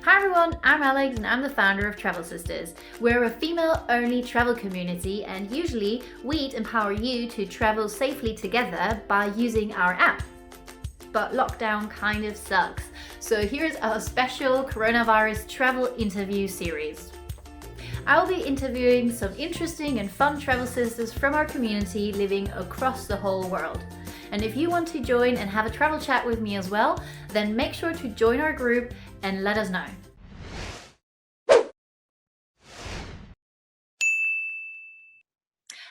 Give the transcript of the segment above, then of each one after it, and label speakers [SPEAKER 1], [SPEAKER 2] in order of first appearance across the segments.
[SPEAKER 1] Hi everyone, I'm Alex and I'm the founder of TravelSisters. We're a female-only travel community and usually we'd empower you to travel safely together by using our app. But lockdown kind of sucks. So here's our special coronavirus travel interview series. I'll be interviewing some interesting and fun travel sisters from our community living across the whole world. And if you want to join and have a travel chat with me as well, then make sure to join our group and let us know.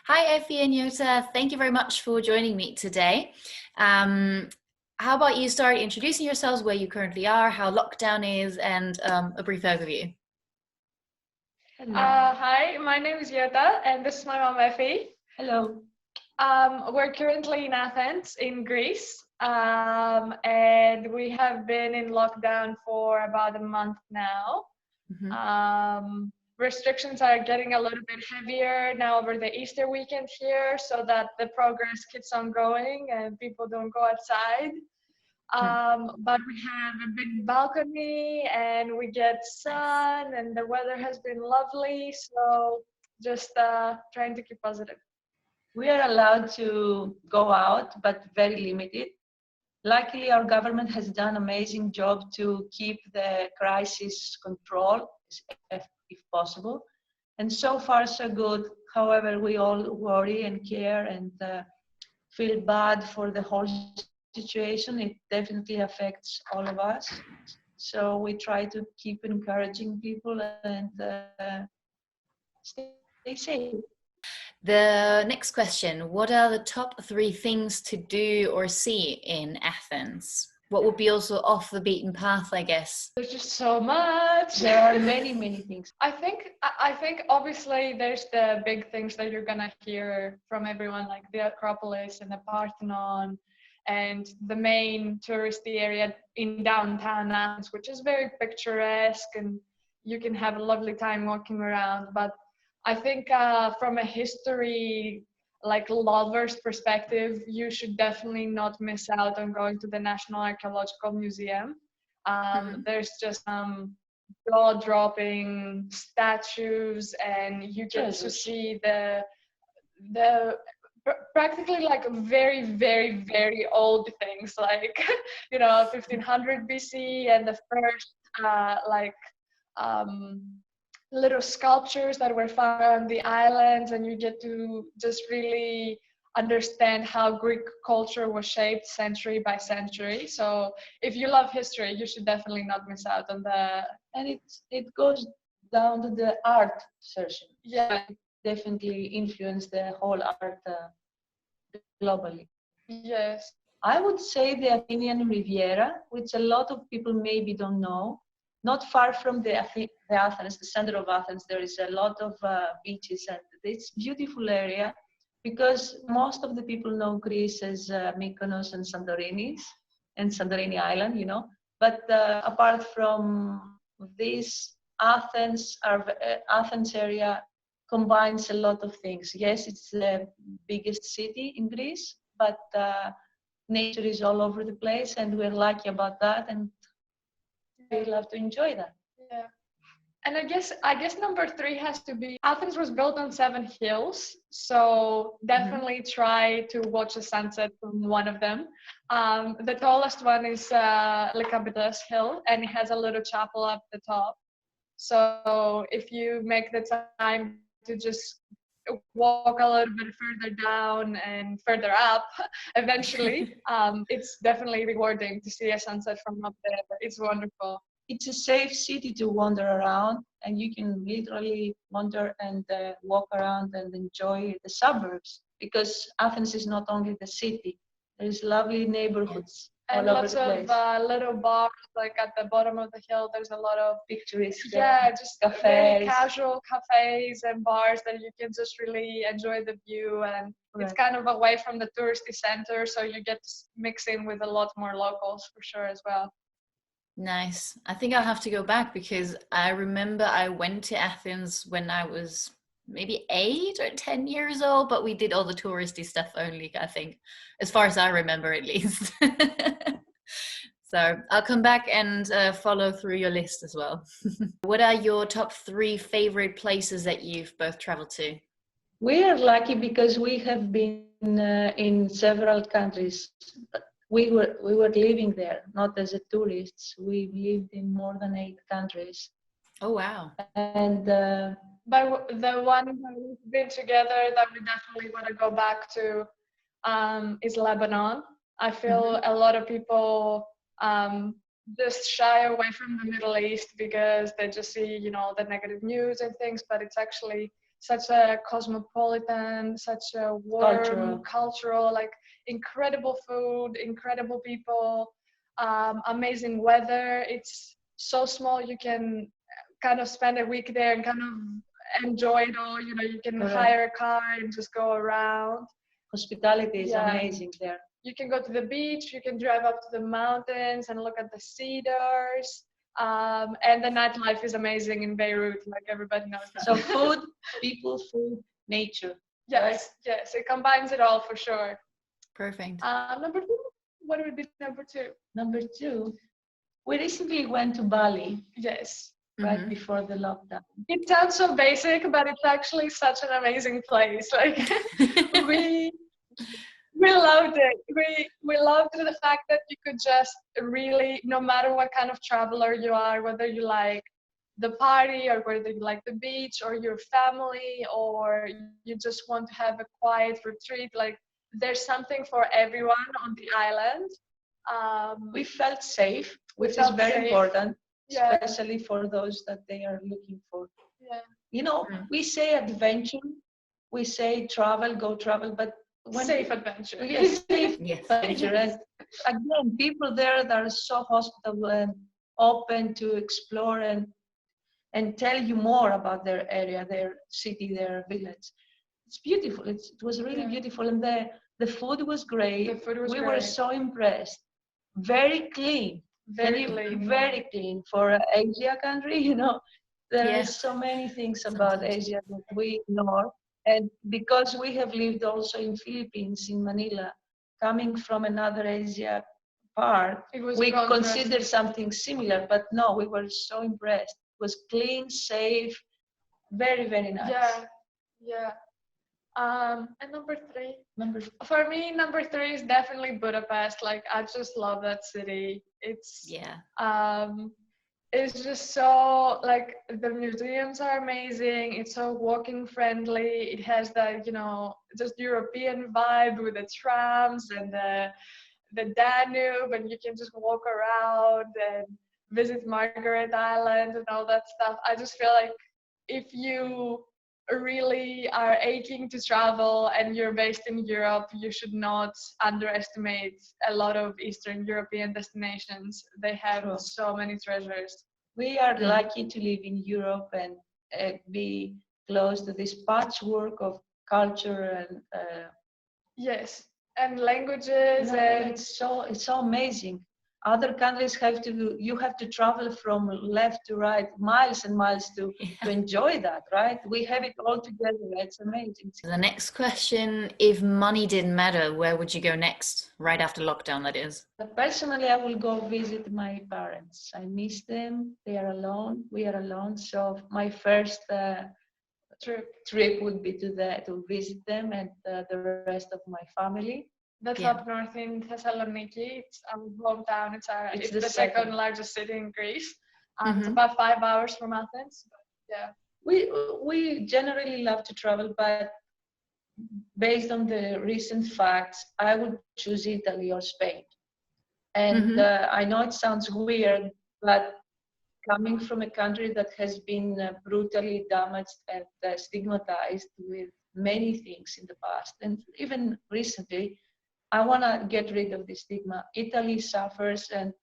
[SPEAKER 1] Hi Effie and Giota, thank you very much for joining me today. How about you start introducing yourselves, where you currently are, how lockdown is, and a brief overview.
[SPEAKER 2] Hi, my name is Giota, and this is my mom, Effie.
[SPEAKER 3] Hello.
[SPEAKER 2] We're currently in Athens, in Greece, and we have been in lockdown for about a month now.
[SPEAKER 1] Mm-hmm.
[SPEAKER 2] Restrictions are getting a little bit heavier now over the Easter weekend here, so that the progress keeps on going and people don't go outside. But we have a big balcony and we get sun and the weather has been lovely, so just trying to keep positive.
[SPEAKER 3] We are allowed to go out, but very limited. Luckily, our government has done an amazing job to keep the crisis control, if possible. And so far, so good. However, we all worry and care and feel bad for the whole situation. It definitely affects all of us. So we try to keep encouraging people and stay safe.
[SPEAKER 1] The next question, what are the top 3 things to do or see in Athens? What would be also off the beaten path, I guess?
[SPEAKER 2] There's just so much.
[SPEAKER 3] There are many, many things.
[SPEAKER 2] I think obviously there's the big things that you're gonna hear from everyone, like the Acropolis and the Parthenon and the main touristy area in downtown Athens, which is very picturesque and you can have a lovely time walking around. But I think from a history, like lover's perspective, you should definitely not miss out on going to the National Archaeological Museum. There's just jaw-dropping statues, and you get to see the practically like very, very, very old things, like 1500 BC, and the first little sculptures that were found on the islands, and you get to just really understand how Greek culture was shaped century by century. So if you love history, you should definitely not miss out on the.
[SPEAKER 3] And it goes down to the art section.
[SPEAKER 2] Yeah,
[SPEAKER 3] it definitely influenced the whole art globally.
[SPEAKER 2] Yes.
[SPEAKER 3] I would say the Athenian Riviera, which a lot of people maybe don't know. Not far from the Athens, the center of Athens, there is a lot of beaches, and it's a beautiful area because most of the people know Greece as Mykonos and Santorini Island, But apart from this, Athens area combines a lot of things. Yes, it's the biggest city in Greece, but nature is all over the place, and we're lucky about that. And we love to enjoy that.
[SPEAKER 2] Yeah. And I guess number 3 has to be Athens was built on 7 hills, so definitely try to watch a sunset from one of them. The tallest one is Lycabettus Hill, and it has a little chapel up the top. So if you make the time to just walk a little bit further down and further up, eventually, it's definitely rewarding to see a sunset from up there. It's wonderful.
[SPEAKER 3] It's a safe city to wander around, and you can literally wander and walk around and enjoy the suburbs, because Athens is not only the city. There's lovely neighborhoods
[SPEAKER 2] and
[SPEAKER 3] all over
[SPEAKER 2] lots
[SPEAKER 3] the place.
[SPEAKER 2] Of little bars, like at the bottom of the hill. There's a lot of
[SPEAKER 3] picturesque,
[SPEAKER 2] just
[SPEAKER 3] cafes.
[SPEAKER 2] Very casual cafes and bars that you can just really enjoy the view, and it's kind of away from the touristy center, so you get to mix in with a lot more locals for sure as well.
[SPEAKER 1] Nice. I think I'll have to go back, because I remember I went to Athens when I was maybe 8 or 10 years old, but we did all the touristy stuff only, I think, as far as I remember at least. So I'll come back and follow through your list as well. What are your top 3 favorite places that you've both traveled to?
[SPEAKER 3] We are lucky because we have been in several countries. We were living there, not as a tourists. We lived in more than 8 countries.
[SPEAKER 1] Oh, wow.
[SPEAKER 3] And
[SPEAKER 2] But the one that we've been together that we definitely want to go back to is Lebanon. I feel a lot of people just shy away from the Middle East because they just see, you know, the negative news and things, but it's actually such a cosmopolitan, such a warm, cultural, like incredible food, incredible people, amazing weather. It's so small, you can kind of spend a week there and kind of enjoy it all. You know, you can hire a car and just go around.
[SPEAKER 3] Hospitality is amazing there.
[SPEAKER 2] You can go to the beach, you can drive up to the mountains and look at the cedars. And the nightlife is amazing in Beirut, like everybody knows that.
[SPEAKER 3] So food, people, food, nature.
[SPEAKER 2] Yes,
[SPEAKER 3] right?
[SPEAKER 2] yes, it combines it all for sure.
[SPEAKER 1] Perfect.
[SPEAKER 2] Number 2, what would be number 2?
[SPEAKER 3] Number 2, we recently went to Bali.
[SPEAKER 2] Yes.
[SPEAKER 3] Right before the lockdown.
[SPEAKER 2] It sounds so basic, but it's actually such an amazing place. Like we loved it. We loved the fact that you could just really, no matter what kind of traveler you are, whether you like the party or whether you like the beach or your family or you just want to have a quiet retreat, like there's something for everyone on the island.
[SPEAKER 3] We felt safe, which is very important.
[SPEAKER 2] Yeah.
[SPEAKER 3] Especially for those that they are looking for.
[SPEAKER 2] Yeah.
[SPEAKER 3] You know, we say adventure, we say travel, go travel, but
[SPEAKER 2] safe adventure.
[SPEAKER 3] Yes, safe adventure. And again, people there that are so hospitable and open to explore and tell you more about their area, their city, their village. It's beautiful. It was really beautiful, and the food was great.
[SPEAKER 2] The food was
[SPEAKER 3] we
[SPEAKER 2] great.
[SPEAKER 3] were so impressed. Very clean. Very clean for an Asia country. You know, there are so many things about Asia that we ignore, and because we have lived also in Philippines, in Manila, coming from another Asia part, we consider something similar, but no, we were so impressed. It was clean, safe, very, very nice.
[SPEAKER 2] Yeah. And number 3. For me, number 3 is definitely Budapest. Like I just love that city. It's it's just so, like, the museums are amazing. It's so walking friendly. It has that, you know, just European vibe with the trams and the Danube, and you can just walk around and visit Margaret Island and all that stuff. I just feel like if you really are aching to travel and you're based in Europe, you should not underestimate a lot of Eastern European destinations. They have so many treasures.
[SPEAKER 3] We are lucky to live in Europe and be close to this patchwork of culture and
[SPEAKER 2] yes, and languages. And
[SPEAKER 3] it's so amazing. Other countries you have to travel from left to right, miles and miles to enjoy that, right? We have it all together. It's amazing.
[SPEAKER 1] The next question, if money didn't matter, where would you go next? Right after lockdown, that is.
[SPEAKER 3] Personally, I will go visit my parents. I miss them. They are alone. We are alone. So my first trip would be to visit them and the rest of my family.
[SPEAKER 2] That's up north in Thessaloniki. It's our hometown. It's the second largest city in Greece. It's about 5 hours from Athens. But
[SPEAKER 3] we generally love to travel, but based on the recent facts, I would choose Italy or Spain. And I know it sounds weird, but coming from a country that has been brutally damaged and stigmatized with many things in the past, and even recently, I want to get rid of the stigma. Italy suffers and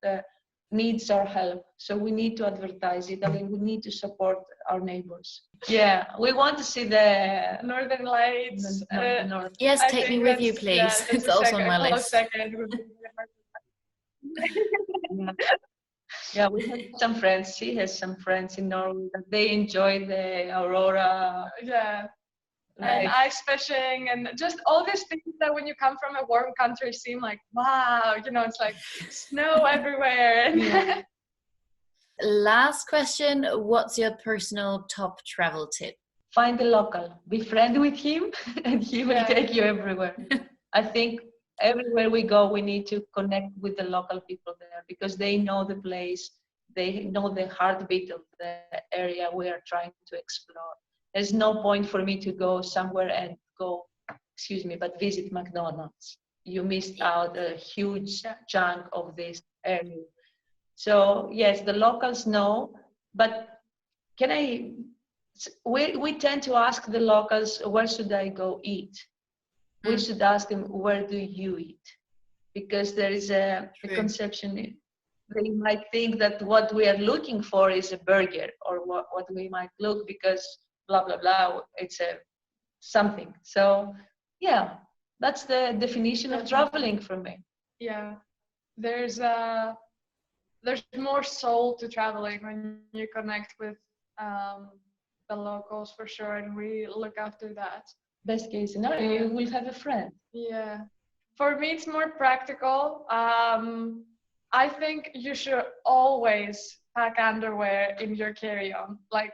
[SPEAKER 3] needs our help. So we need to advertise Italy. We need to support our neighbors. Yeah, we want to see the
[SPEAKER 2] Northern Lights.
[SPEAKER 3] North.
[SPEAKER 1] Yes, take me with you, please. It's also on my list.
[SPEAKER 3] Yeah, we have some friends. She has some friends in Norway that they enjoy the aurora.
[SPEAKER 2] Yeah. and ice fishing, and just all these things that when you come from a warm country seem like, wow, it's like snow everywhere.
[SPEAKER 3] Yeah.
[SPEAKER 1] Last question, what's your personal top travel tip?
[SPEAKER 3] Find a local, be friend with him, and he will take you everywhere. I think everywhere we go, we need to connect with the local people there because they know the place, they know the heartbeat of the area we are trying to explore. There's no point for me to go somewhere and but visit McDonald's. You missed out a huge chunk of this area. So yes, the locals know, but we tend to ask the locals, where should I go eat? We should ask them, where do you eat? Because there is a conception. They might think that what we are looking for is a burger, or what we might look because blah, blah, blah, it's a something. So yeah, that's the definition of traveling for me.
[SPEAKER 2] Yeah, there's more soul to traveling when you connect with the locals, for sure, and we look after that.
[SPEAKER 3] Best case scenario, you will have a friend.
[SPEAKER 2] Yeah. For me, it's more practical. I think you should always pack underwear in your carry-on. Like,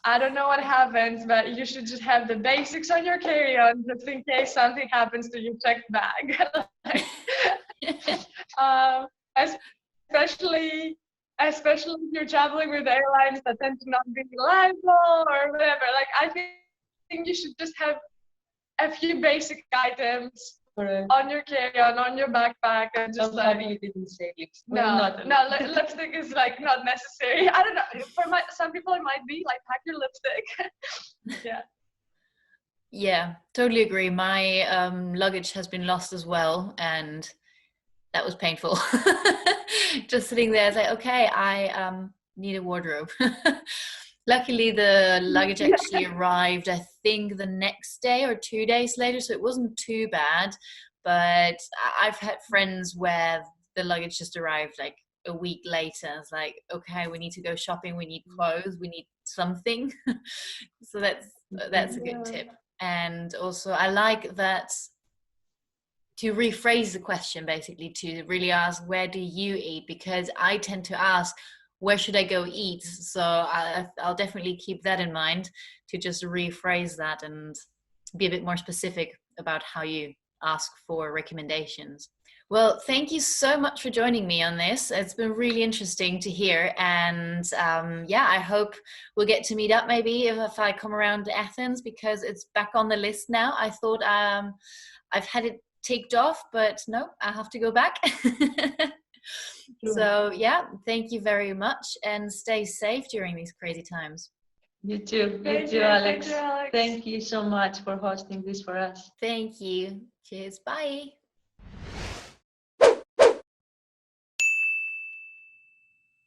[SPEAKER 2] I don't know what happens, but you should just have the basics on your carry-on just in case something happens to your checked bag. Especially if you're traveling with airlines that tend to not be reliable or whatever. Like, I think you should just have a few basic items on your carry-on, on your backpack, and just
[SPEAKER 3] you didn't say lipstick.
[SPEAKER 2] Lipstick is like not necessary. I don't know. For some people, it might be like pack your lipstick.
[SPEAKER 1] Yeah, totally agree. My luggage has been lost as well, and that was painful. Just sitting there, it's like, okay, I need a wardrobe. Luckily, the luggage actually arrived, I think, the next day or 2 days later, so it wasn't too bad. But I've had friends where the luggage just arrived like a week later. It's like, okay, we need to go shopping, we need clothes, we need something. So that's a good tip. And also, I like that, to rephrase the question, basically, to really ask, where do you eat? Because I tend to ask, where should I go eat? So I'll definitely keep that in mind, to just rephrase that and be a bit more specific about how you ask for recommendations. Well, thank you so much for joining me on this. It's been really interesting to hear. And I hope we'll get to meet up maybe if I come around to Athens, because it's back on the list now. I thought I've had it ticked off, but no, I have to go back. So yeah, thank you very much, and stay safe during these crazy times.
[SPEAKER 3] You too, Alex. Thank you so much for hosting this for us.
[SPEAKER 1] Thank you. Cheers. Bye.